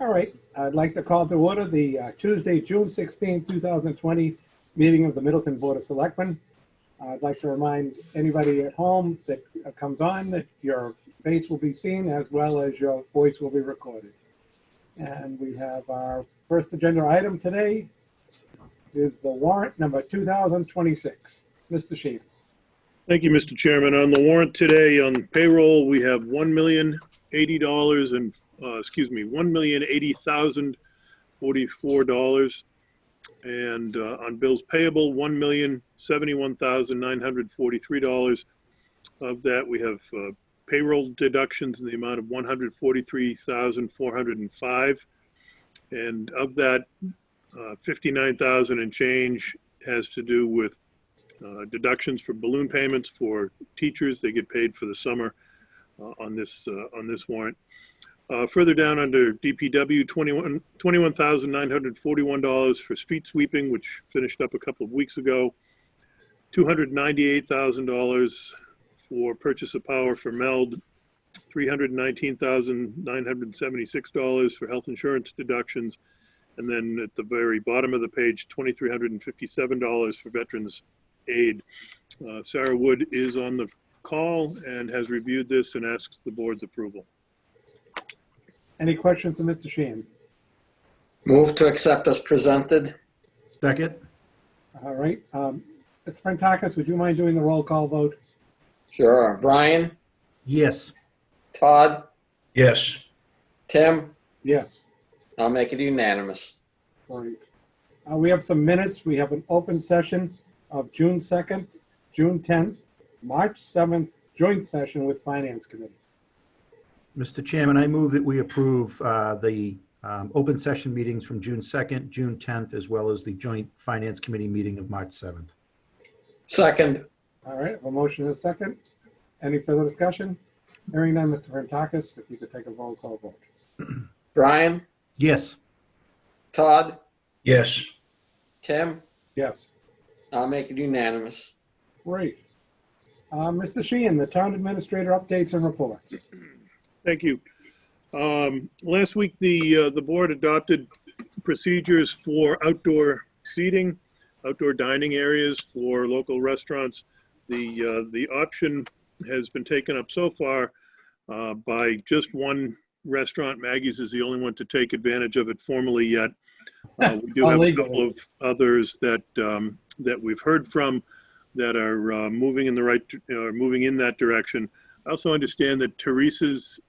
All right, I'd like to call to order the Tuesday, June 16, 2020 meeting of the Middleton Board of Selectmen. I'd like to remind anybody at home that comes on that your face will be seen as well as your voice will be recorded. And we have our first agenda item today is the warrant number 2026. Mr. Sheehan. Thank you, Mr. Chairman. On the warrant today on payroll, we have $1,080,044, and on bills payable, $1,071,943. Of that, we have payroll deductions in the amount of $143,405, and of that, 59,000 and change has to do with deductions for balloon payments for teachers. They get paid for the summer on this warrant. Further down under DPW, $21,941 for street sweeping, which finished up a couple of weeks ago. $298,000 for purchase of power for MELD. $319,976 for health insurance deductions. And then at the very bottom of the page, $2,357 for veterans aid. Sarah Wood is on the call and has reviewed this and asks the board's approval. Any questions of Mr. Sheehan? Move to accept as presented. Second. All right. Mr. Prentakis, would you mind doing the roll call vote? Sure. Brian? Yes. Todd? Yes. Tim? Yes. I'll make it unanimous. All right. We have some minutes. We have an open session of June 2nd, June 10th, March 7th, joint session with Finance Committee. Mr. Chairman, I move that we approve the open session meetings from June 2nd, June 10th, as well as the joint Finance Committee meeting of March 7th. Second. All right, a motion and a second. Any further discussion? Hearing none, Mr. Prentakis, if you could take a roll call vote. Brian? Yes. Todd? Yes. Tim? Yes. I'll make it unanimous. Great. Mr. Sheehan, the town administrator updates and reports. Thank you. Last week, the board adopted procedures for outdoor seating, outdoor dining areas for local restaurants. The option has been taken up so far by just one restaurant. Maggie's is the only one to take advantage of it formally yet. We do have a couple of others that we've heard from that are moving in that direction. I also understand that Teresa's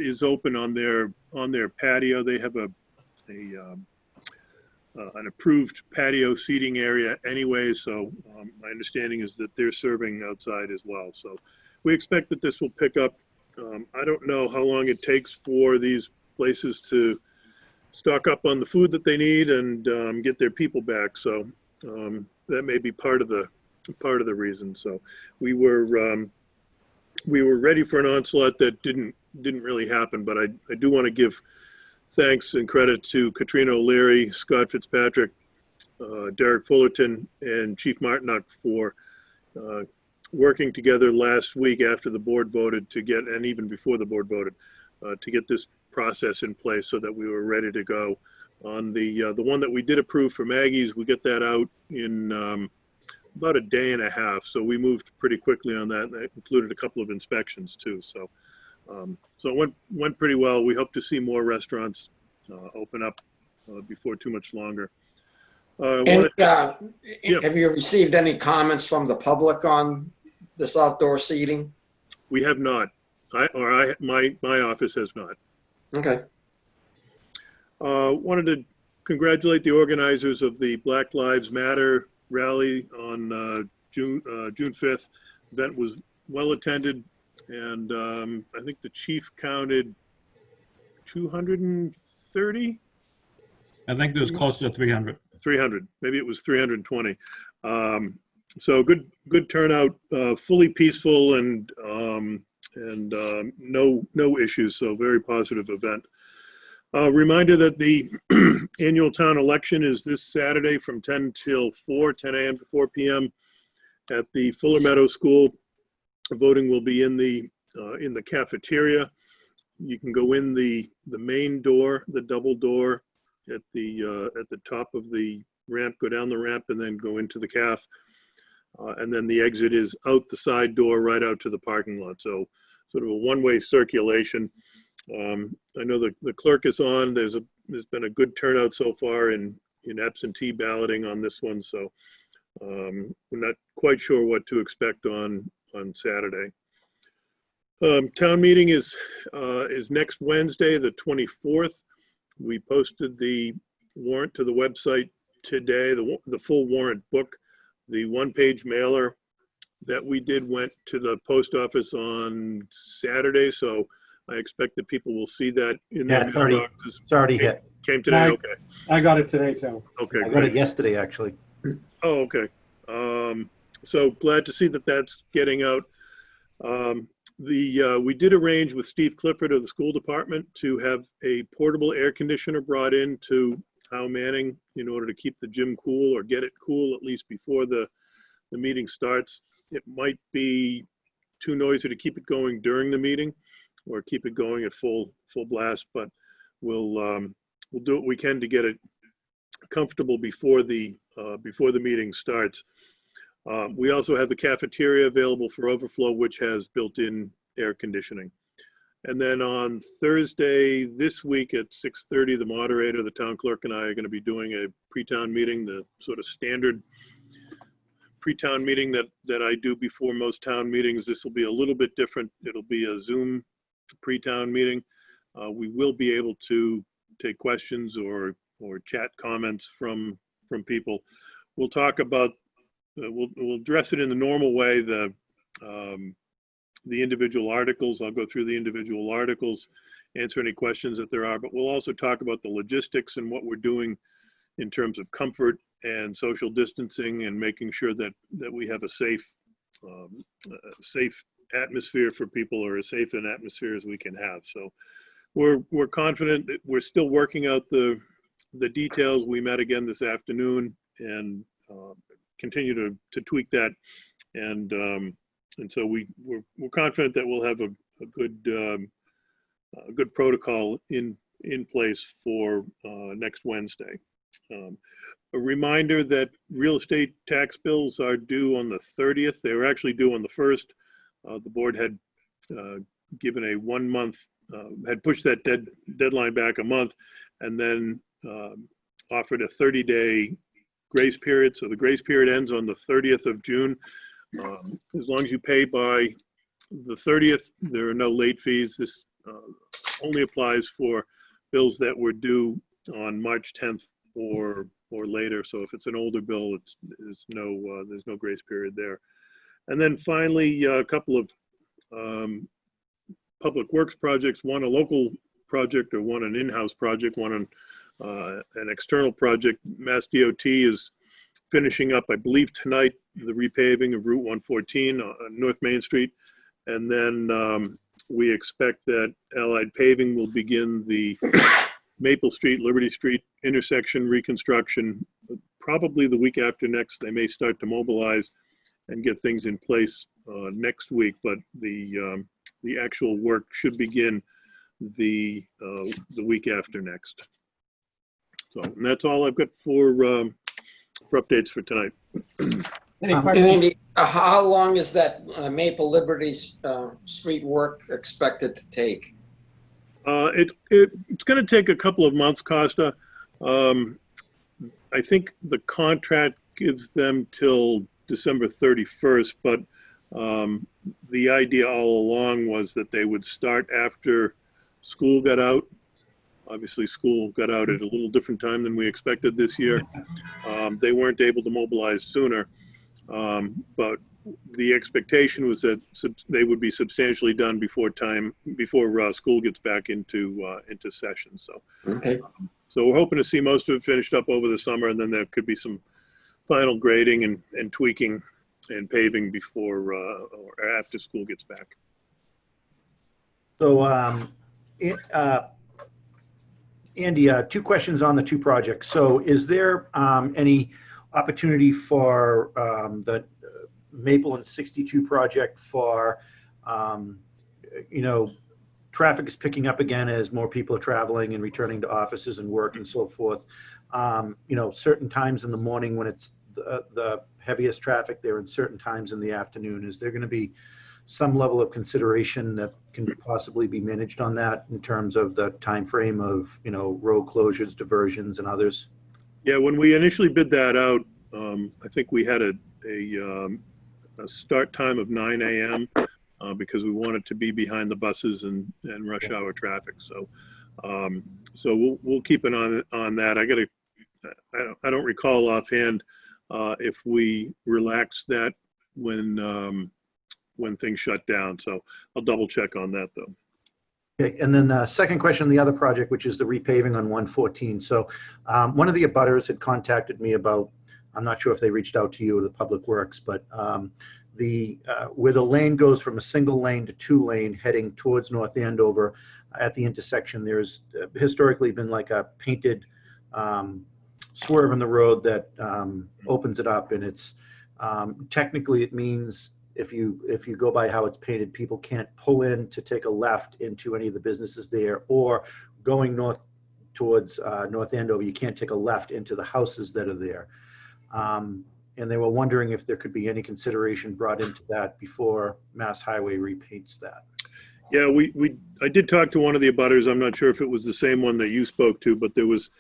is open on their patio. They have an approved patio seating area anyway, so my understanding is that they're serving outside as well. So we expect that this will pick up. I don't know how long it takes for these places to stock up on the food that they need and get their people back. So that may be part of the reason. So we were ready for an onslaught that didn't really happen, but I do want to give thanks and credit to Katrina O'Leary, Scott Fitzpatrick, Derek Fullerton, and Chief Martinock for working together last week after the board voted to get, and even before the board voted, to get this process in place so that we were ready to go. On the one that we did approve for Maggie's, we get that out in about a day and a half. So we moved pretty quickly on that, and that included a couple of inspections too. So it went pretty well. We hope to see more restaurants open up before too much longer. Have you received any comments from the public on this outdoor seating? We have not. My office has not. Okay. Wanted to congratulate the organizers of the Black Lives Matter rally on June 5th. Event was well attended, and I think the chief counted 230. I think there was close to 300. 300, maybe it was 320. So good turnout, fully peaceful, and no issues. So very positive event. Reminder that the annual town election is this Saturday from 10 a.m. to 4 p.m. at the Fuller Meadow School. Voting will be in the cafeteria. you can go in the main door, the double door at the top of the ramp, go down the ramp, and then go into the calf. And then the exit is out the side door, right out to the parking lot. So sort of a one-way circulation. I know the clerk is on. There's been a good turnout so far in absentee balloting on this one. So we're not quite sure what to expect on Saturday. Town meeting is next Wednesday, the 24th. We posted the warrant to the website today, the full warrant book. The one-page mailer that we did went to the post office on Saturday, so I expect that people will see that in their mailboxes. It's already hit. Came today, okay. I got it today too. Okay, I got great. it yesterday, actually. Oh, okay. So glad to see that that's getting out. We did arrange with Steve Clifford of the school department to have a portable air conditioner brought in to Howe Manning in order to keep the gym cool, or get it cool at least before the meeting starts. It might be too noisy to keep it going during the meeting, or keep it going at full blast, but we'll do what we can to get it comfortable before the meeting starts. We also have the cafeteria available for overflow, which has built-in air conditioning. And then on Thursday this week at 6:30, the moderator, the town clerk, and I are going to be doing a pre-town meeting, the sort of standard pre-town meeting that I do before most town meetings. This will be a little bit different. It'll be a Zoom pre-town meeting. We will be able to take questions or chat comments from people. We'll talk about, we'll address it in the normal way, the individual articles. I'll go through the individual articles, answer any questions that there are, but we'll also talk about the logistics and what we're doing in terms of comfort and social distancing, and making sure that we have a safe atmosphere for people, or as safe an atmosphere as we can have. So we're confident that we're still working out the details. We met again this afternoon and continue to tweak that, and so we're confident that we'll have a good protocol in place for next Wednesday. A reminder that real estate tax bills are due on the 30th. They were actually due on the 1st. The board had given a 1 month, had pushed that deadline back a month, and then offered a 30-day grace period. So the grace period ends on the 30th of June. As long as you pay by the 30th, there are no late fees. This only applies for bills that were due on March 10th or later. So if it's an older bill, there's no grace period there. And then finally, a couple of public works projects, one a local project, or one an in-house project, one an external project. Mass DOT is finishing up, I believe tonight, the repaving of Route 114 on North Main Street. And then we expect that Allied Paving will begin the Maple Street, Liberty Street intersection reconstruction probably the week after next. They may start to mobilize and get things in place next week, but the actual work should begin the week after next. So, and that's all I've got for updates for tonight. Any And questions? Andy, how long is that Maple Liberty Street work expected to take? It's going to take a couple of months, Costa. I think the contract gives them till December 31st, but the idea all along was that they would start after school got out. Obviously, school got out at a little different time than we expected this year. They weren't able to mobilize sooner, but the expectation was that they would be substantially done before school gets back into session. So, Okay. So we're hoping to see most of it finished up over the summer, and then there could be some final grading and tweaking and paving before or after school gets back. So, Andy, 2 questions on the 2 projects. So is there any opportunity for the Maple and 62 project for, traffic is picking up again as more people are traveling and returning to offices and work and so forth. Certain times in the morning when it's the heaviest traffic there, and certain times in the afternoon, is there going to be some level of consideration that can possibly be managed on that in terms of the time frame of, road closures, diversions, and others? Yeah, when we initially bid that out, I think we had a start time of 9 a.m. Because we wanted to be behind the buses and rush hour traffic. So, we'll keep an eye on that. I don't recall offhand if we relaxed that when things shut down. So I'll double check on that though. Okay, and then the second question, the other project, which is the repaving on 114. So one of the abutters had contacted me about, I'm not sure if they reached out to you or the Public Works, but where the lane goes from a single lane to 2-lane heading towards North Andover at the intersection, there's historically been like a painted swerve in the road that opens it up, and it's technically it means if you go by how it's painted, people can't pull in to take a left into any of the businesses there, or going north towards North Andover, you can't take a left into the houses that are there. And they were wondering if there could be any consideration brought into that before Mass Highway repaints that. Yeah, I did talk to one of the abutters. I'm not sure if it was the same one that you spoke to, but there's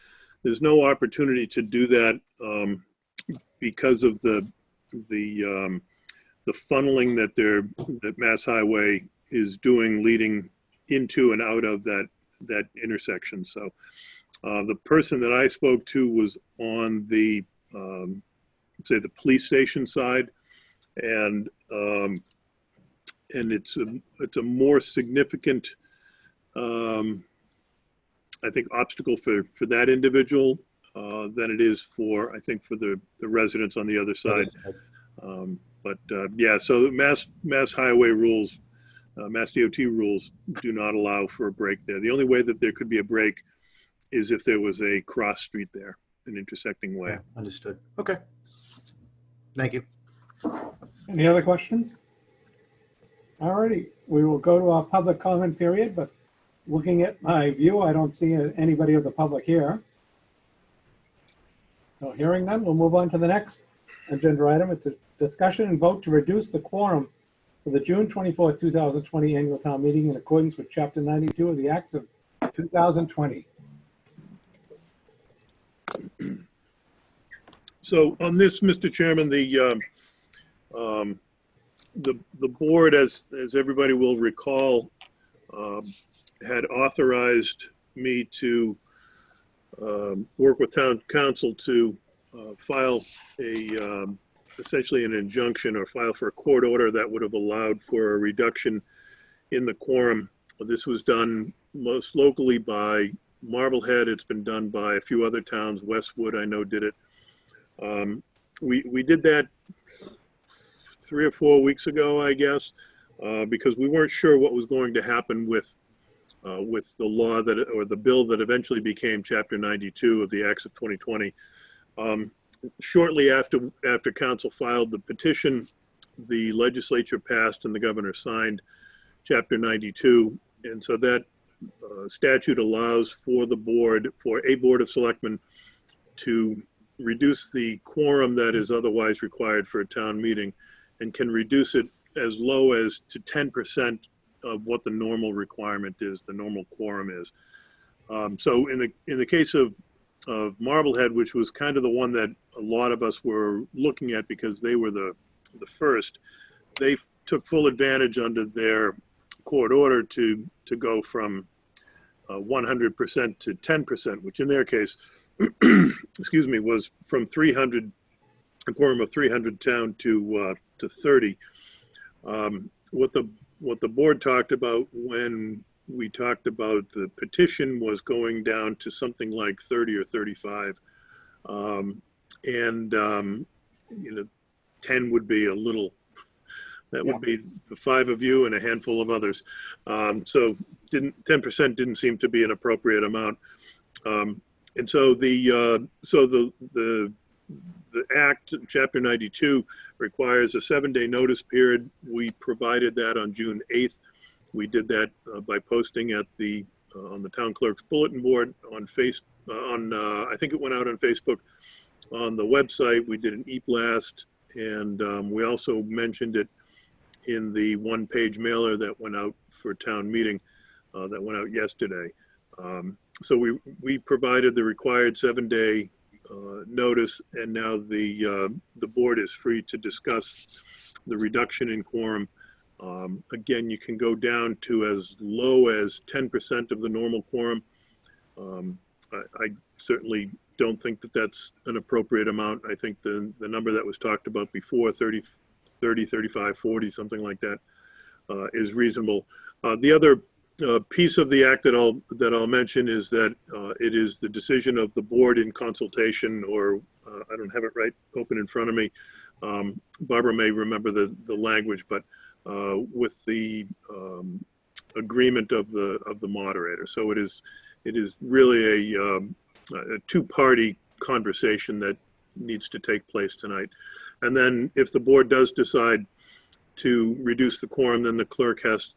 no opportunity to do that because of the funneling that Mass Highway is doing leading into and out of that intersection. So the person that I spoke to was on the say the police station side, and it's a more significant I think obstacle for that individual than it is for the residents on the other side. Yeah, so the Mass Highway rules, Mass DOT rules do not allow for a break there. The only way that there could be a break is if there was a cross street there, an intersecting way. Yeah, understood. Okay. Thank you. Any other questions? All righty, we will go to our public comment period, but looking at my view, I don't see anybody of the public here. So hearing none, we'll move on to the next agenda item. It's a discussion and vote to reduce the quorum for the June 24, 2020 annual town meeting in accordance with Chapter 92 of the Acts of 2020. So on this, Mr. Chairman, the board, as everybody will recall, had authorized me to work with town council to file essentially an injunction or file for a court order that would have allowed for a reduction in the quorum. This was done most locally by Marblehead. It's been done by a few other towns. Westwood, I know, did it. We did that 3 or 4 weeks ago, I guess, because we weren't sure what was going to happen with the law or the bill that eventually became Chapter 92 of the Acts of 2020. Shortly after council filed the petition, the legislature passed and the governor signed Chapter 92, and so that statute allows for a board of selectmen to reduce the quorum that is otherwise required for a town meeting, and can reduce it as low as to 10% of what the normal requirement is, the normal quorum is. So in the case of Marblehead, which was kind of the one that a lot of us were looking at because they were the first, they took full advantage under their court order to go from 100% to 10%, which in their case, excuse me, was from 300, a quorum of 300 down to 30. What the board talked about when we talked about the petition was going down to something like 30 or 35. 10 would be a little, that would be the 5 of you and a handful of others. So 10% didn't seem to be an appropriate amount. And so the Act, Chapter 92, requires a 7-day notice period. We provided that on June 8th. We did that by posting at the on the town clerk's bulletin board on I think it went out on Facebook, on the website. We did an e-blast, and we also mentioned it in the one-page mailer that went out for town meeting that went out yesterday. So we provided the required 7-day notice, and now the board is free to discuss the reduction in quorum. Again, you can go down to as low as 10% of the normal quorum. I certainly don't think that that's an appropriate amount. I think the number that was talked about before, 30, 35, 40, something like that, is reasonable. The other piece of the act that I'll mention is that it is the decision of the board in consultation, or I don't have it right open in front of me. Barbara may remember the language, but with the agreement of the moderator. So it is really a two-party conversation that needs to take place tonight. And then if the board does decide to reduce the quorum, then the clerk has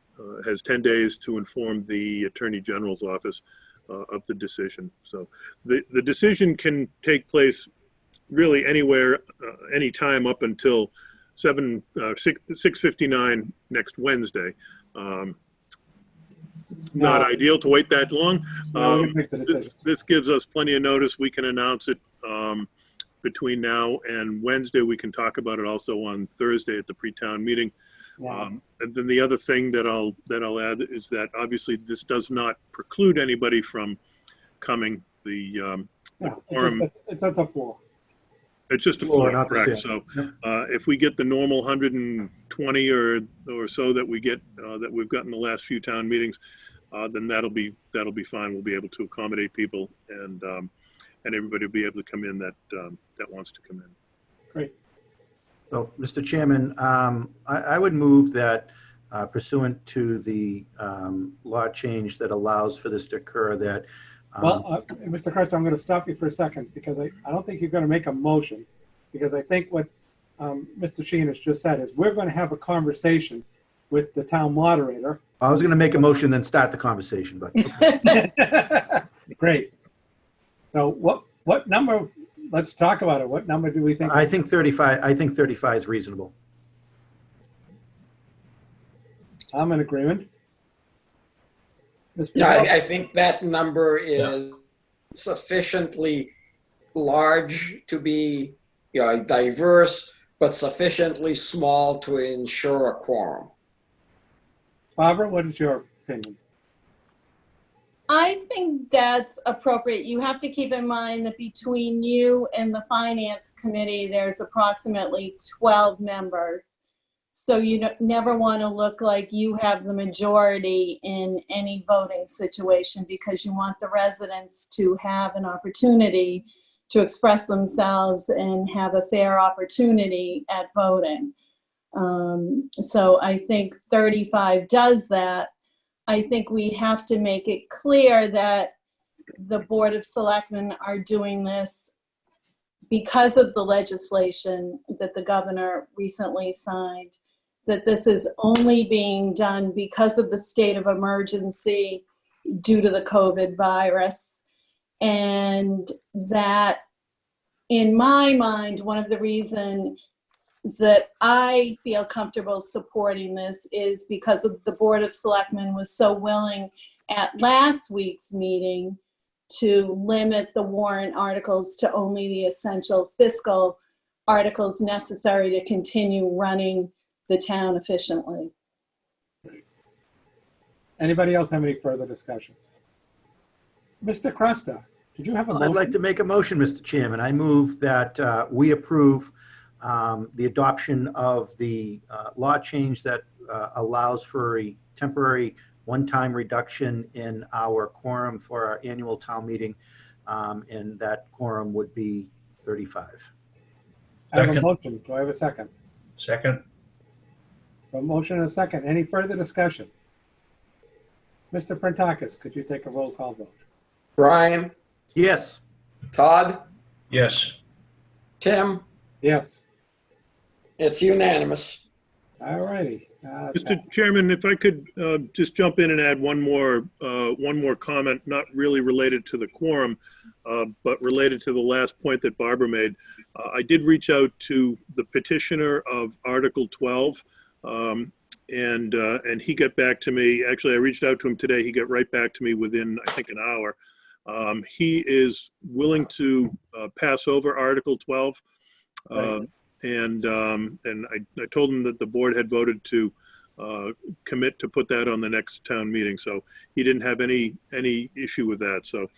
10 days to inform the Attorney General's office of the decision. So the decision can take place really anywhere, anytime up until 6:59 next Wednesday. Not ideal to wait that long. No, we make the decision. This gives us plenty of notice. We can announce it between now and Wednesday. We can talk about it also on Thursday at the pre-town meeting. Yeah. And then the other thing that I'll add is that obviously this does not preclude anybody from coming. Yeah, it's a floor. It's just a Floor, floor, not the correct. ceiling. So if we get the normal 120 or so that we get that we've gotten the last few town meetings, then that'll be fine. We'll be able to accommodate people, and everybody will be able to come in that wants to come in. Great. So, Mr. Chairman, I would move that pursuant to the law change that allows for this to occur, that Well, Mr. Christ, I'm going to stop you for a second, because I don't think you're going to make a motion, because I think what Mr. Sheehan has just said is we're going to have a conversation with the town moderator. I was going to make a motion, then start the conversation, but Great. So what number, let's talk about it. What number do we think? I think 35. I think 35 is reasonable. I'm in agreement. Ms. Yeah, Pivotal? I think that number is sufficiently large to be, diverse, but sufficiently small to ensure a quorum. Barbara, what is your opinion? I think that's appropriate. You have to keep in mind that between you and the Finance Committee, there's approximately 12 members. So you never want to look like you have the majority in any voting situation, because you want the residents to have an opportunity to express themselves and have a fair opportunity at voting. So I think 35 does that. I think we have to make it clear that the Board of Selectmen are doing this because of the legislation that the governor recently signed, that this is only being done because of the state of emergency due to the COVID virus. And that, in my mind, one of the reasons that I feel comfortable supporting this is because of the Board of Selectmen was so willing at last week's meeting to limit the warrant articles to only the essential fiscal articles necessary to continue running the town efficiently. Anybody else have any further discussion? Mr. Cresta, did you have a motion? I'd like to make a motion, Mr. Chairman. I move that we approve the adoption of the law change that allows for a temporary one-time reduction in our quorum for our annual town meeting, and that quorum would be 35. I have a Second. motion. Do I have a second? Second. A motion and a second. Any further discussion? Mr. Prentakis, could you take a roll call vote? Brian, Yes. Todd, Yes. Tim, Yes. it's unanimous. All righty. Mr. Chairman, if I could just jump in and add one more comment, not really related to the quorum, but related to the last point that Barbara made. I did reach out to the petitioner of Article 12, and he got back to me. Actually, I reached out to him today. He got right back to me within, I think, an hour. He is willing to pass over Article 12. Right. And I told him that the board had voted to commit to put that on the next town meeting. So he didn't have any issue with that. So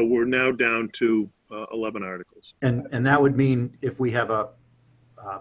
we're now down to 11 articles. And that would mean if we have a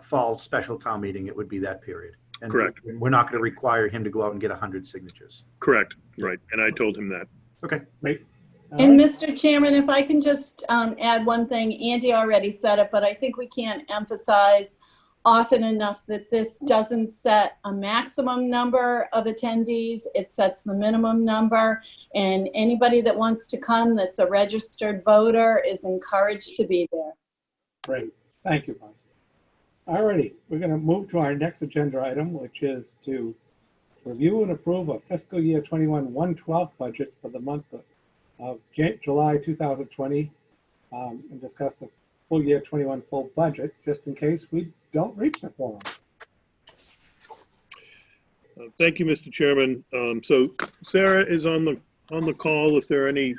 fall special town meeting, it would be that period. And Correct. We're not going to require him to go out and get 100 signatures. Correct. Right. And I told him that. Okay. Great. All And right. Mr. Chairman, if I can just add one thing, Andy already said it, but I think we can't emphasize often enough that this doesn't set a maximum number of attendees. It sets the minimum number, and anybody that wants to come that's a registered voter is encouraged to be there. Great. Thank you, Bob. All righty. We're going to move to our next agenda item, which is to review and approve a fiscal year 21 1/12 budget for the month of July 2020, and discuss the full year 21 full budget, just in case we don't reach the quorum. Thank you, Mr. Chairman. So Sarah is on the call if there are any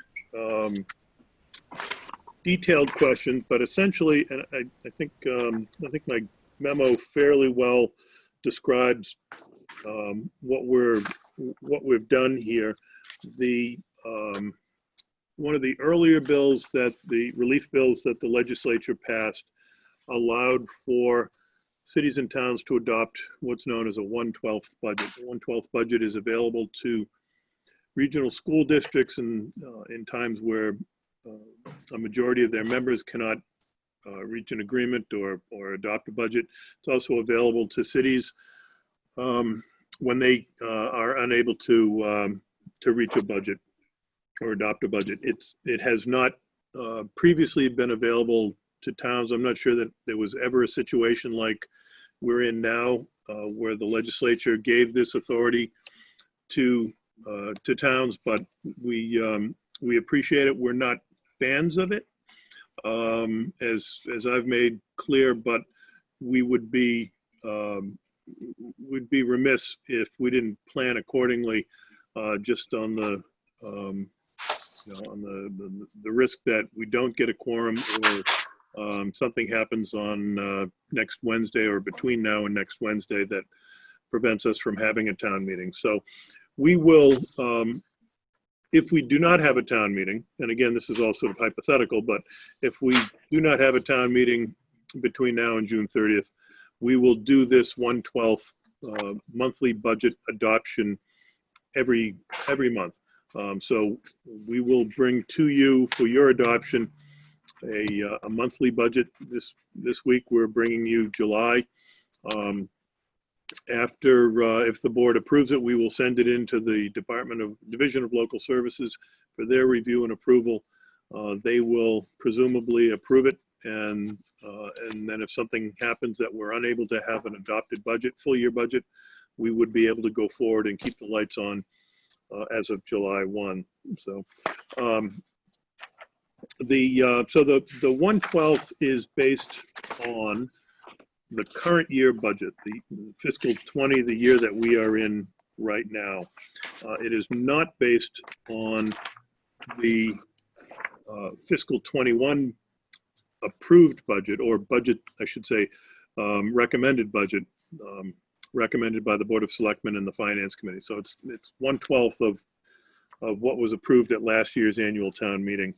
detailed questions, but essentially, and I think my memo fairly well describes what we've done here. The one of the earlier bills the relief bills that the legislature passed allowed for cities and towns to adopt what's known as a 1/12 budget. The 1/12 budget is available to regional school districts and in times where a majority of their members cannot reach an agreement or adopt a budget. It's also available to cities when they are unable to reach a budget or adopt a budget. It has not previously been available to towns. I'm not sure that there was ever a situation like we're in now, where the legislature gave this authority to towns, but we appreciate it. We're not fans of it, as I've made clear, but we would be remiss if we didn't plan accordingly, just on the on the risk that we don't get a quorum or something happens on next Wednesday or between now and next Wednesday that prevents us from having a town meeting. So we will, if we do not have a town meeting, and again, this is all sort of hypothetical, but if we do not have a town meeting between now and June 30th, we will do this 1/12 monthly budget adoption every month. So we will bring to you for your adoption a monthly budget. This week we're bringing you July. After, if the board approves it, we will send it into the Division of Local Services for their review and approval. They will presumably approve it, and then if something happens that we're unable to have an adopted budget, full year budget, we would be able to go forward and keep the lights on as of July 1. So the 1/12 is based on the current year budget, the fiscal 20, the year that we are in right now. It is not based on the fiscal 21 approved budget, or budget, I should say, recommended budget, recommended by the Board of Selectmen and the Finance Committee. So it's 1/12 of what was approved at last year's annual town meeting,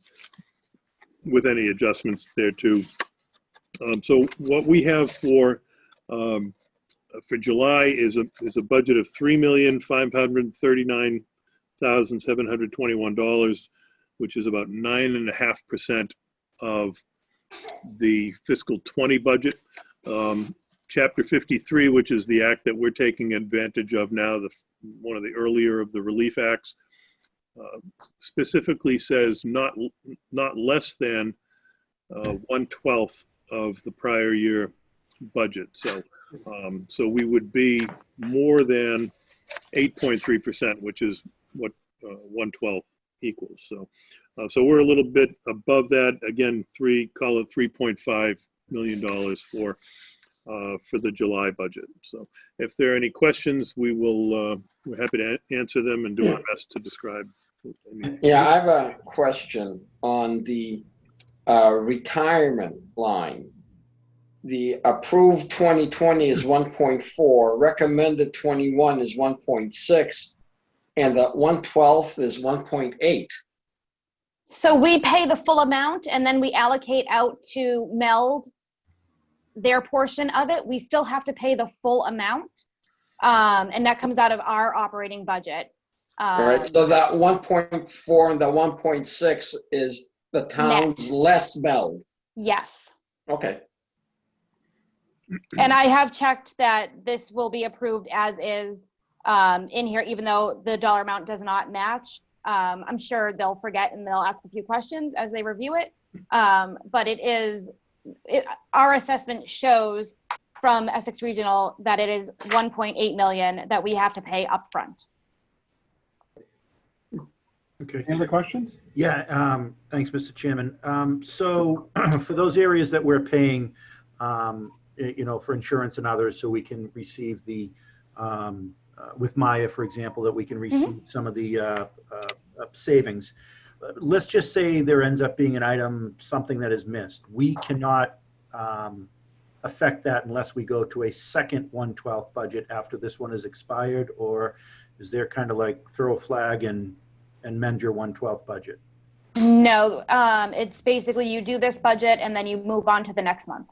with any adjustments thereto. So what we have for July is a budget of $3,539,721, which is about 9.5% of the fiscal 20 budget. Chapter 53, which is the act that we're taking advantage of now, one of the earlier of the relief acts, specifically says not less than 1/12 of the prior year budget. So So we would be more than 8.3%, which is what 112 equals. So we're a little bit above that. Again, call it $3.5 million for the July budget. So if there are any questions, we're happy to answer them and do our best to describe. Yeah, I have a question on the retirement line. The approved 2020 is 1.4, recommended 21 is 1.6, and the 1/12 is 1.8. So we pay the full amount and then we allocate out to MELD their portion of it. We still have to pay the full amount. And that comes out of our operating budget. All right, so that 1.4 and the 1.6 is the town's less MELD. Yes. Okay. And I have checked that this will be approved as is in here, even though the dollar amount does not match. I'm sure they'll forget and they'll ask a few questions as they review it. But our assessment shows from Essex Regional that it is 1.8 million that we have to pay upfront. Okay. Any other questions? Yeah, thanks, Mr. Chairman. So for those areas that we're paying, for insurance and others, so we can receive the, with Maya, for example, that we can receive some of the savings. Let's just say there ends up being an item, something that is missed. We cannot affect that unless we go to a second 1/12 budget after this one is expired, or is there kind of like throw a flag and mend your 1/12 budget? No, it's basically you do this budget and then you move on to the next month.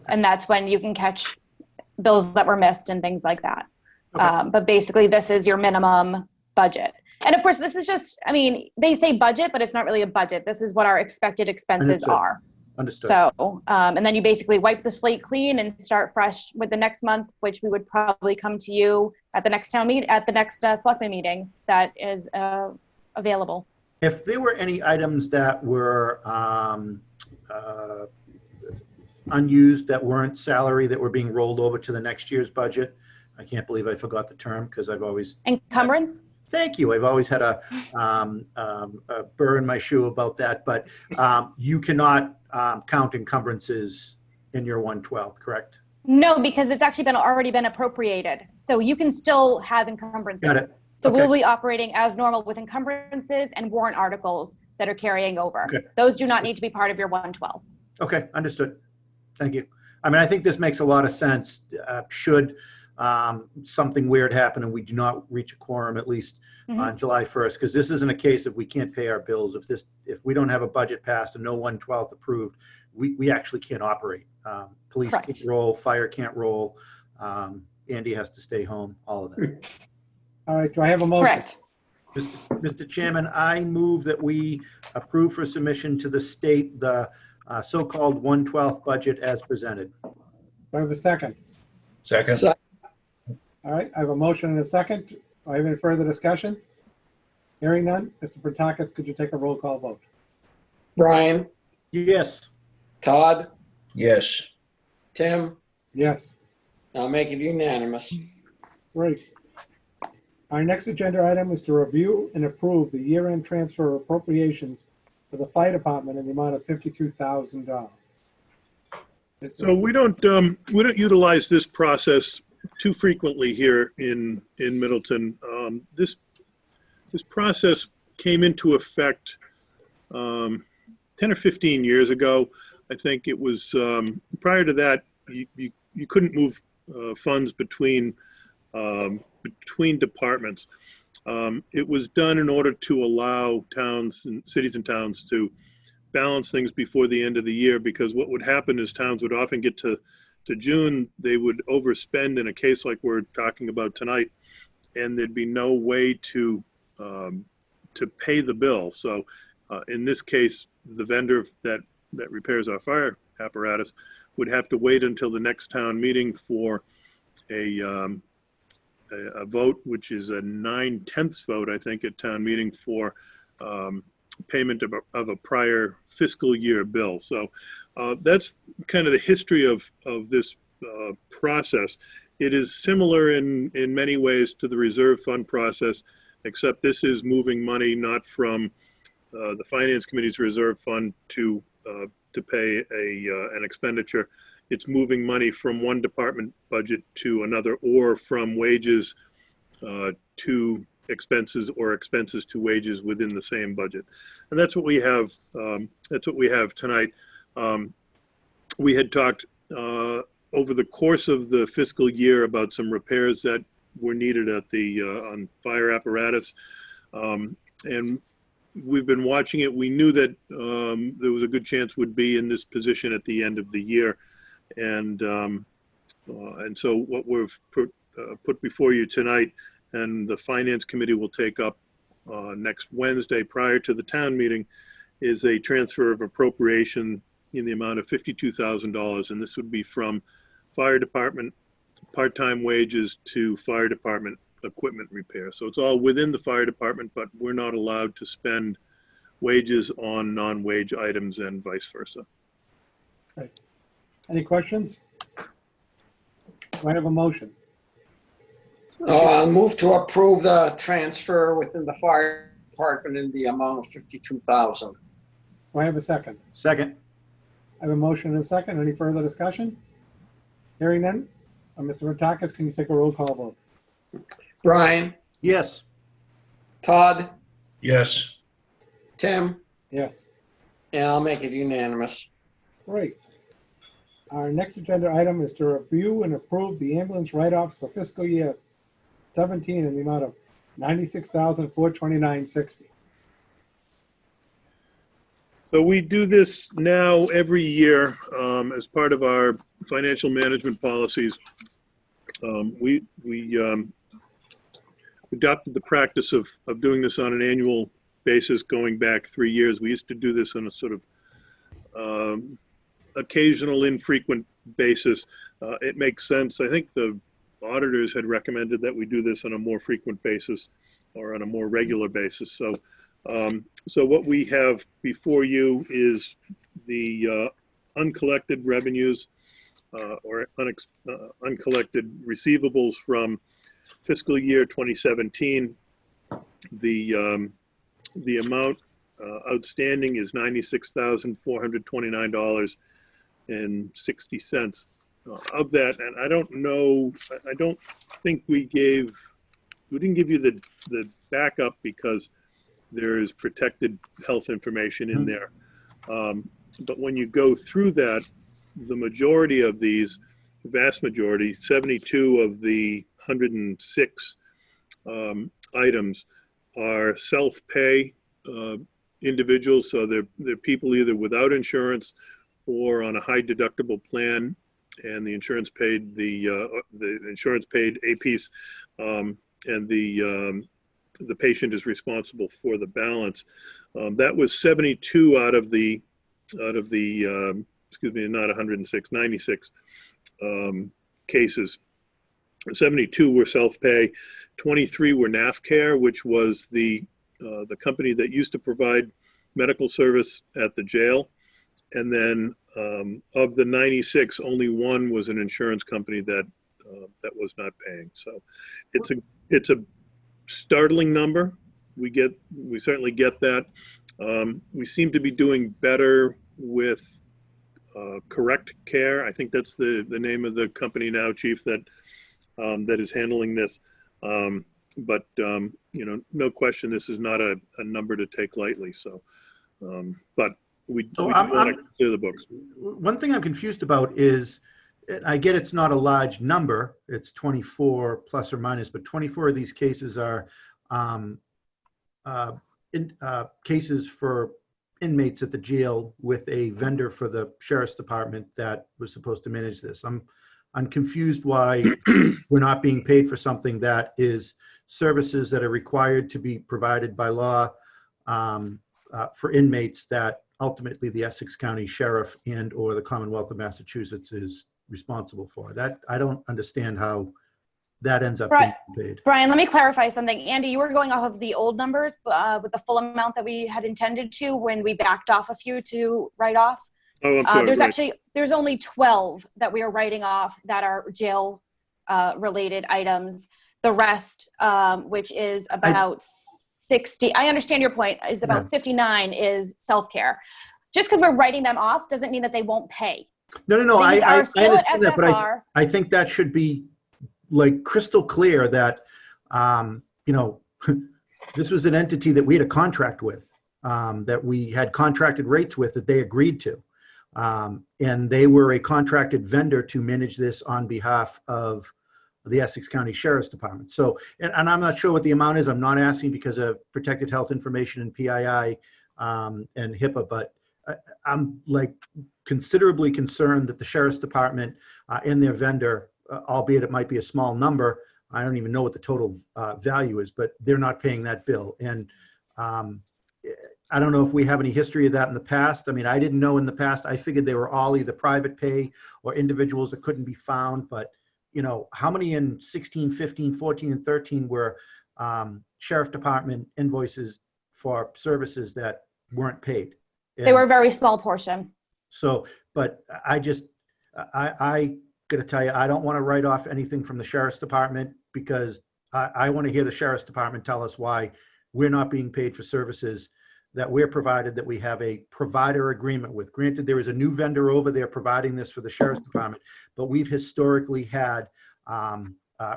And that's when you can catch bills that were missed and things like that. Okay. But basically this is your minimum budget. And of course, this is just, they say budget, but it's not really a budget. This is what our expected expenses are. Understood. So, and then you basically wipe the slate clean and start fresh with the next month, which we would probably come to you at the next selectman meeting that is available. If there were any items that were unused, that weren't salary, that were being rolled over to the next year's budget, I can't believe I forgot the term because I've always... Encumbrance? Thank you. I've always had a burr in my shoe about that, but you cannot count encumbrances in your 1/12, correct? No, because it's actually already been appropriated. So you can still have encumbrances. Got it. So Okay. we'll be operating as normal with encumbrances and warrant articles that are carrying over. Okay. Those do not need to be part of your 1/12. Okay, understood. Thank you. I think this makes a lot of sense. Should something weird happen and we do not reach a quorum at least on July 1st, because this isn't a case of we can't pay our bills. If we don't have a budget passed and no 1/12 approved, we actually can't operate. Police Correct. can't roll, fire can't roll, Andy has to stay home, all of that. All right, do I have a motion? Correct. Mr. Chairman, I move that we approve for submission to the state the so-called 1/12 budget as presented. Do I have a second? Second. All right, I have a motion and a second. Do I have any further discussion? Hearing none. Mr. Protakis, could you take a roll call vote? Brian, Yes. Todd, Yes. Tim, Yes. I'll make it unanimous. Great. Our next agenda item is to review and approve the year-end transfer appropriations for the fire department in the amount of $52,000. So we don't utilize this process too frequently here in Middleton. This process came into effect 10 or 15 years ago. I think it was prior to that you couldn't move funds between departments. It was done in order to allow towns and cities and towns to balance things before the end of the year, because what would happen is towns would often get to June, they would overspend in a case like we're talking about tonight, and there'd be no way to pay the bill. So in this case, the vendor that repairs our fire apparatus would have to wait until the next town meeting for a vote, which is a 9/10 vote, I think, at town meeting for payment of a prior fiscal year bill. So that's kind of the history of this process. It is similar in many ways to the reserve fund process, except this is moving money not from the Finance Committee's reserve fund to pay an expenditure. It's moving money from one department budget to another, or from wages to expenses, or expenses to wages within the same budget. And that's what we have. That's what we have tonight. We had talked over the course of the fiscal year about some repairs that were needed at the on fire apparatus, and we've been watching it. We knew that there was a good chance would be in this position at the end of the year, and so what we've put before you tonight, and the Finance Committee will take up next Wednesday prior to the town meeting, is a transfer of appropriation in the amount of $52,000, and this would be from fire department part-time wages to fire department equipment repair. So it's all within the fire department, but we're not allowed to spend wages on non-wage items and vice versa. Okay. Any questions? Do I have a motion? I'll move to approve the transfer within the fire department in the amount of $52,000. Do I have a second? Second. I have a motion and a second. Any further discussion? Hearing none. Mr. Ratakis, can you take a roll call vote? Brian, Yes. Todd, Yes. Tim, Yes. and I'll make it unanimous. Great. Our next agenda item is to review and approve the ambulance write-offs for fiscal year 17 in the amount of $96,429.60. So we do this now every year as part of our financial management policies. We adopted the practice of doing this on an annual basis going back 3 years. We used to do this on a sort of occasional, infrequent basis. It makes sense. I think the auditors had recommended that we do this on a more frequent basis, or on a more regular basis. So what we have before you is the uncollected revenues or uncollected receivables from fiscal year 2017. The amount outstanding is $96,429.60. Of that, and I don't know, I don't think we didn't give you the backup because there's protected health information in there. But when you go through that, the majority of these, the vast majority, 72 of the 106 items are self-pay individuals. So they're people either without insurance or on a high deductible plan, and the insurance paid the insurance paid a piece, and the patient is responsible for the balance. That was 72 out of the excuse me, not 106, 96 cases. 72 were self-pay, 23 were NAFCare, which was the company that used to provide medical service at the jail. And then of the 96, only one was an insurance company that was not paying. So it's a startling number. We certainly get that. We seem to be doing better with Correct Care. I think that's the name of the company now, Chief, that is handling this. But no question, this is not a number to take lightly. So, but we want to clear the books. One thing I'm confused about is, I get it's not a large number, it's 24 plus or minus, but 24 of these cases are cases for inmates at the jail with a vendor for the sheriff's department that was supposed to manage this. I'm confused why we're not being paid for something that is services that are required to be provided by law for inmates that ultimately the Essex County Sheriff and or the Commonwealth of Massachusetts is responsible for. That I don't understand how that ends up being paid. Brian, let me clarify something. Andy, you were going off of the old numbers with the full amount that we had intended to when we backed off a few to write off. Oh, I'm sorry. Right. There's only 12 that we are writing off that are jail related items. The rest, which is about 60, I understand your point, is about 59 is self-care. Just because we're writing them off doesn't mean that they won't pay. No. These I are still at understand that, but FFR. I think that should be like crystal clear that, this was an entity that we had a contract with, that we had contracted rates with that they agreed to. And they were a contracted vendor to manage this on behalf of the Essex County Sheriff's Department. So, and I'm not sure what the amount is. I'm not asking because of protected health information and PII and HIPAA, but I'm like considerably concerned that the Sheriff's Department and their vendor, albeit it might be a small number, I don't even know what the total value is, but they're not paying that bill. And I don't know if we have any history of that in the past. I mean, I didn't know in the past. I figured they were all either private pay or individuals that couldn't be found. But, how many in 16, 15, 14, and 13 were Sheriff Department invoices for services that weren't paid? They were a very small portion. So, but I got to tell you, I don't want to write off anything from the Sheriff's Department because I want to hear the Sheriff's Department tell us why we're not being paid for services that we're provided, that we have a provider agreement with. Granted, there is a new vendor over there providing this for the Sheriff's Department, but we've historically had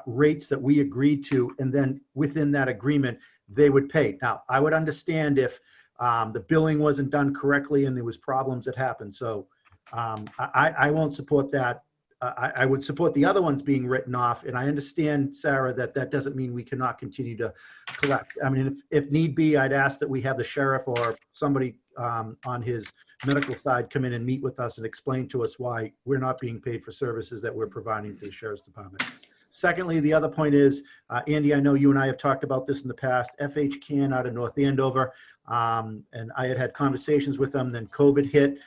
rates that we agreed to, and then within that agreement, they would pay. Now, I would understand if the billing wasn't done correctly and there was problems that happened. So I won't support that. I would support the other ones being written off. And I understand, Sarah, that doesn't mean we cannot continue to collect. I mean, if need be, I'd ask that we have the sheriff or somebody on his medical side come in and meet with us and explain to us why we're not being paid for services that we're providing to the Sheriff's Department. Secondly, the other point is, Andy, I know you and I have talked about this in the past, FH Can out of North Andover, and I had conversations with them, then COVID hit,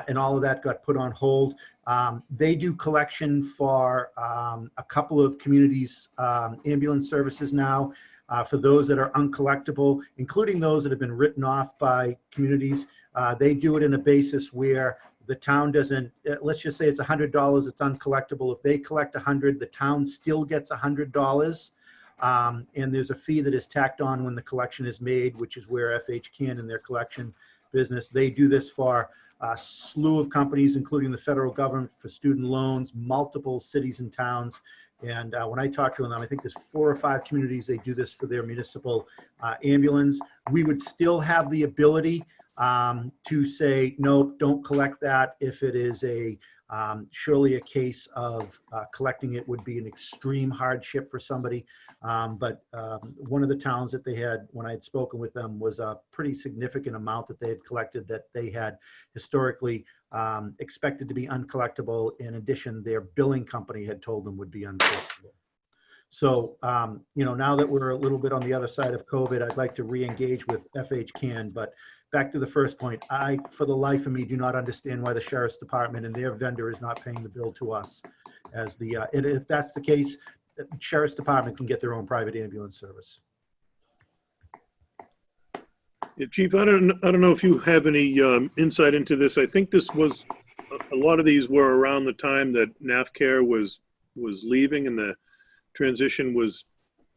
and all of that got put on hold. They do collection for a couple of communities' ambulance services now, for those that are uncollectible, including those that have been written off by communities. They do it in a basis where the town doesn't, let's just say it's $100, it's uncollectible. If they collect 100, the town still gets $100. And there's a fee that is tacked on when the collection is made, which is where FH Can in their collection business. They do this for a slew of companies, including the federal government, for student loans, multiple cities and towns. And when I talk to them, I think there's 4 or 5 communities, they do this for their municipal ambulance. We would still have the ability to say, no, don't collect that. If it is surely a case of collecting it would be an extreme hardship for somebody. But one of the towns that they had, when I had spoken with them, was a pretty significant amount that they had collected that they had historically expected to be uncollectible. In addition, their billing company had told them would be uncollectible. So, now that we're a little bit on the other side of COVID, I'd like to re-engage with FH Can. But back to the first point, I, for the life of me, do not understand why the Sheriff's Department and their vendor is not paying the bill to us. As the, and if that's the case, the Sheriff's Department can get their own private ambulance service. Yeah, Chief, I don't know if you have any insight into this. I think this was, a lot of these were around the time that NAFCare was leaving and the transition was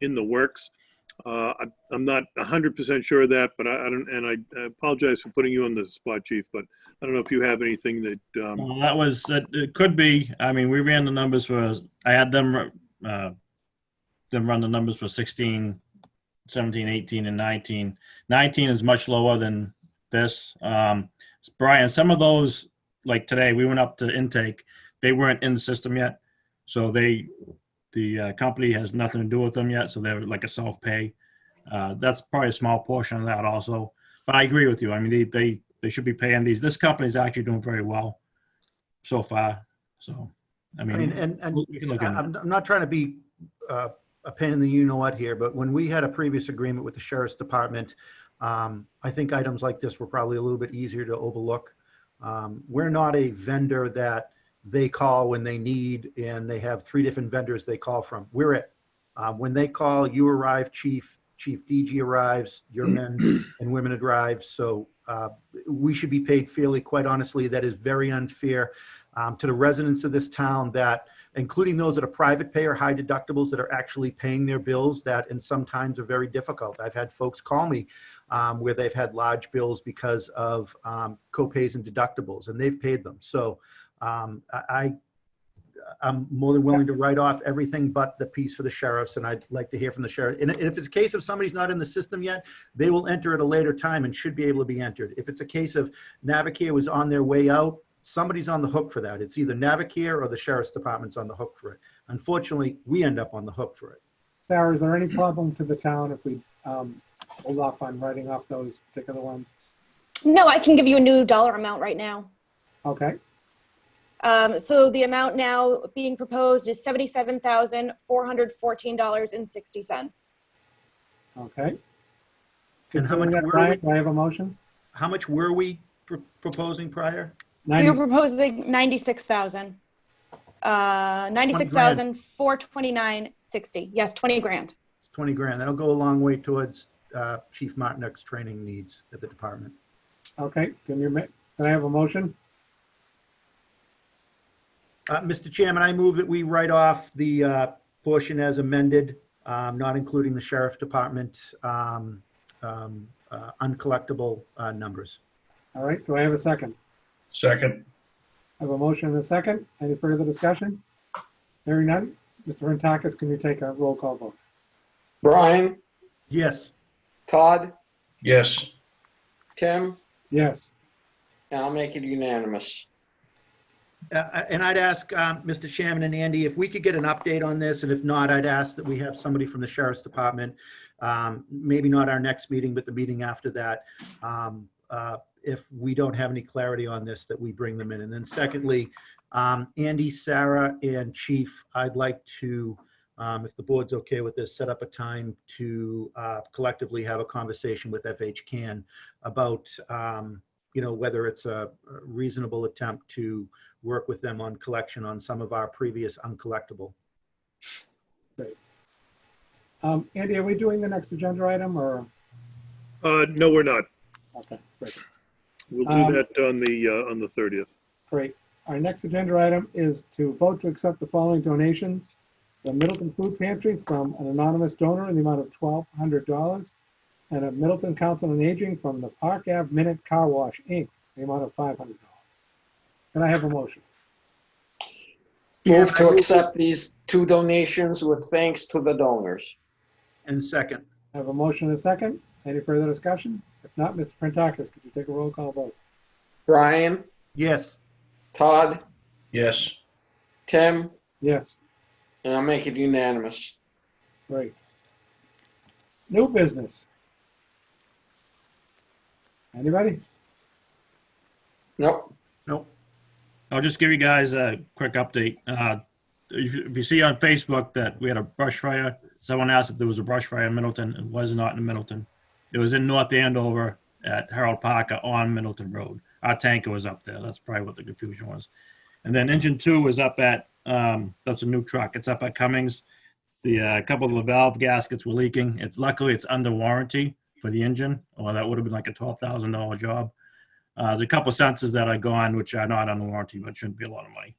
in the works. I'm not 100% sure of that, but I apologize for putting you on the spot, Chief, but I don't know if you have anything that. Well, that was, it could be, I mean, we ran the numbers for, I had them run the numbers for 16, 17, 18, and 19. 19 is much lower than this. Brian, some of those, like today, we went up to intake, they weren't in the system yet. So the company has nothing to do with them yet. So they're like a self-pay. That's probably a small portion of that also. But I agree with you. I mean, they should be paying these. This company is actually doing very well so far. So, I mean and we can look at it. I'm not trying to be a pain in the you-know-what here, but when we had a previous agreement with the Sheriff's Department, I think items like this were probably a little bit easier to overlook. We're not a vendor that they call when they need, and they have 3 different vendors they call from. We're it. When they call, you arrive, Chief, Chief DG arrives, your men and women arrive. So we should be paid fairly. Quite honestly, that is very unfair to the residents of this town, that, including those that are private pay or high deductibles, that are actually paying their bills, that and sometimes are very difficult. I've had folks call me where they've had large bills because of co-pays and deductibles, and they've paid them. So I'm more than willing to write off everything but the piece for the sheriffs, and I'd like to hear from the sheriff. And if it's a case of somebody's not in the system yet, they will enter at a later time and should be able to be entered. If it's a case of Navicare was on their way out, somebody's on the hook for that. It's either Navicare or the sheriff's department's on the hook for it. Unfortunately, we end up on the hook for it. Sarah, is there any problem to the town if we hold off on writing off those particular ones? No, I can give you a new dollar amount right now. Okay, So the amount now being proposed is $77,414.60. okay. And how much Considering that, were Brian, we- do I have a motion? How much were we proposing prior? We were 90, proposing 96,000. 96,429.60. Yes, 20 grand. It's 20 grand. That'll go a long way towards Chief Martinuk's training needs at the department. okay, can I have a motion? Mr. Chairman, I move that we write off the portion as amended, not including the sheriff's department uncollectible numbers. All right, do I have a second? Second. I have a motion and a second. Any further discussion? Hearing none. Mr. Rentakis, can you take a roll call vote? Brian, Yes. Todd, Yes. Tim, Yes. and I'll make it unanimous. And I'd ask Mr. Chairman and Andy, if we could get an update on this, and if not, I'd ask that we have somebody from the sheriff's department, maybe not our next meeting, but the meeting after that, if we don't have any clarity on this, that we bring them in. And then secondly, Andy, Sarah, and Chief, I'd like to, if the board's okay with this, set up a time to collectively have a conversation with FHCAN about, whether it's a reasonable attempt to work with them on collection on some of our previous uncollectible. Andy, are we doing the next agenda item or? No, we're not. Okay, great. We'll do that on the 30th. Great. Our next agenda item is to vote to accept the following donations. The Middleton Food Pantry from an anonymous donor in the amount of $1,200, and a Middleton Council on Aging from the Park Ave Minute Car Wash, Inc., the amount of $500. Can I have a motion? Move to accept these two donations with thanks to the donors. And second. I have a motion and a second. Any further discussion? If not, Mr. Prentakis, could you take a roll call vote? Brian, Yes. Todd, Yes. Tim, Yes, and I'll make it unanimous. great. New business. Anybody? Nope. Nope. I'll just give you guys a quick update. If you see on Facebook that we had a brush fire, someone asked if there was a brush fire in Middleton. It was not in Middleton. It was in North Andover at Harold Parker on Middleton Road. Our tanker was up there. That's probably what the confusion was. And then engine 2 was up at, that's a new truck. It's up at Cummings. A couple of the valve gaskets were leaking. Luckily it's under warranty for the engine, or that would have been like a $12,000 job. There's a couple sensors that are gone, which are not under warranty, but shouldn't be a lot of money.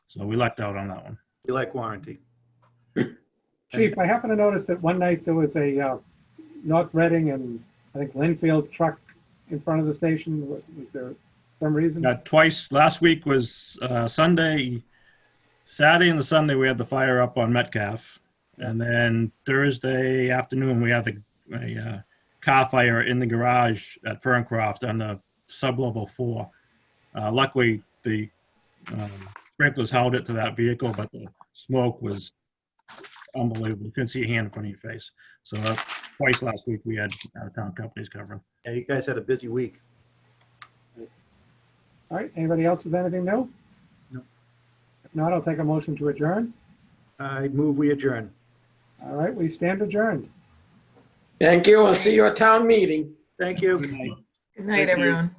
So we lucked out on that one. We like warranty. Chief, I happen to notice that one night there was a North Reading and I think Linfield truck in front of the station. Was there some reason? Twice. Last week was Sunday, Saturday and the Sunday we had the fire up on Metcalf. And then Thursday afternoon we had a car fire in the garage at Ferncroft on the sub-level 4. Luckily the sprinklers held it to that vehicle, but the smoke was unbelievable. You couldn't see a hand in front of your face. So twice last week we had out-of-town companies covering. Yeah, you guys had a busy week. All right, anybody else with anything new? No. If not, I'll take a motion to adjourn. I move we adjourn. All right, we stand adjourned. Thank you, and see you at town meeting. Thank you. Good night. Good night, Thank you. everyone.